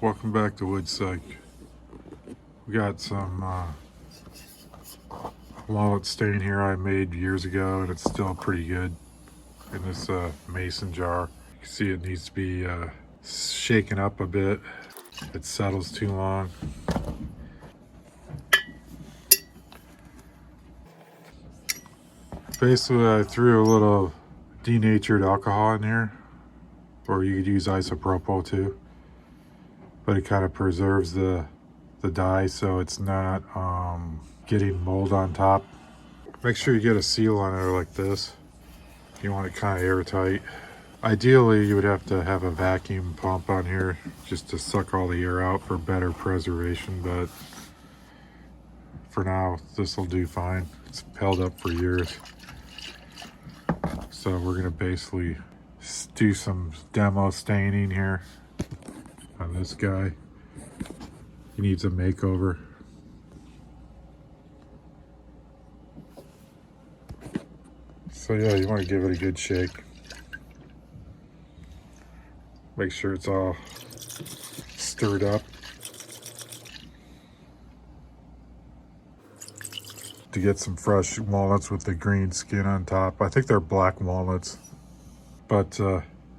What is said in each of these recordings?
Welcome back to Wood Psych. We got some walnut stain here I made years ago, and it's still pretty good in this mason jar. You can see it needs to be shaken up a bit. It settles too long. Basically, I threw a little denatured alcohol in here, or you could use isopropyl too, but it kind of preserves the dye so it's not getting mold on top. Make sure you get a seal on it like this. You want it kind of airtight. Ideally, you would have to have a vacuum pump on here just to suck all the air out for better preservation, but for now, this will do fine. It's held up for years. So we're gonna basically do some demo staining here on this guy. He needs a makeover. So yeah, you want to give it a good shake. Make sure it's all stirred up. To get some fresh walnuts with the green skin on top. I think they're black walnuts. But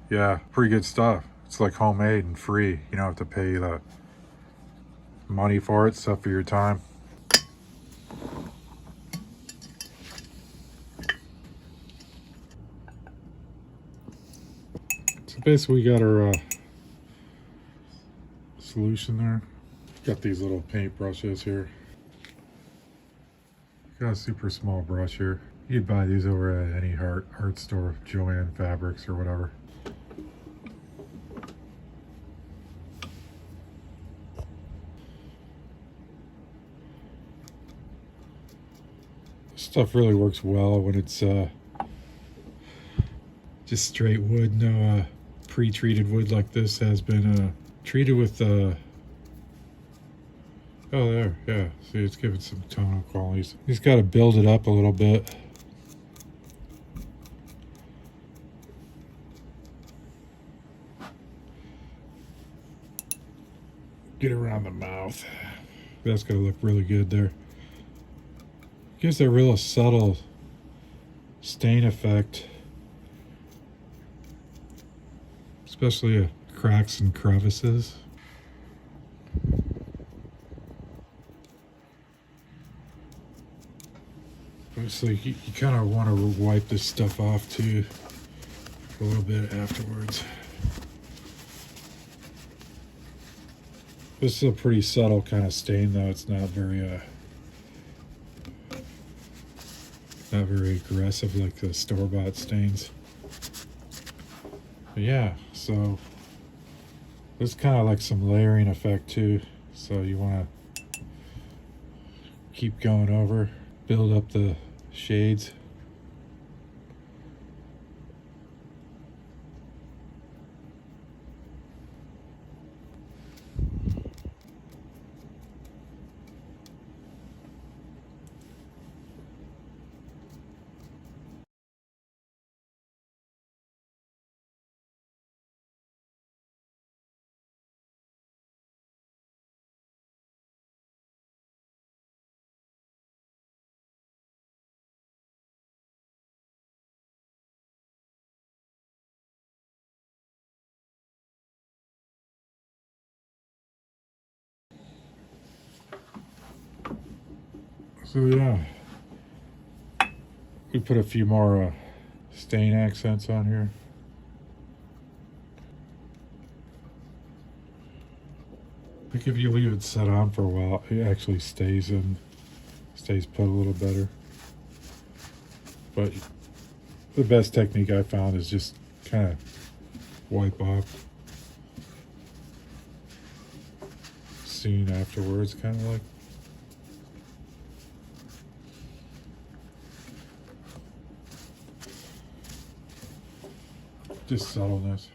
yeah, pretty good stuff. It's like homemade and free. You don't have to pay the money for it, except for your time. So basically we got our solution there. Got these little paint brushes here. Got a super small brush here. You'd buy these over at any art store, Joanne Fabrics or whatever. This stuff really works well when it's just straight wood. No pre-treated wood like this has been treated with oh, there, yeah. See, it's giving some tonal qualities. You just got to build it up a little bit. Get around the mouth. That's going to look really good there. Gives a real subtle stain effect, especially cracks and crevices. Obviously, you kind of want to wipe this stuff off too a little bit afterwards. This is a pretty subtle kind of stain, though. It's not very aggressive like the store-bought stains. But yeah, so there's kind of like some layering effect too. So you want to keep going over, build up the shades. So yeah, we put a few more stain accents on here. I think if you leave it set on for a while, it actually stays put a little better. But the best technique I found is just kind of wipe off soon afterwards, kind of like. Just subtleness.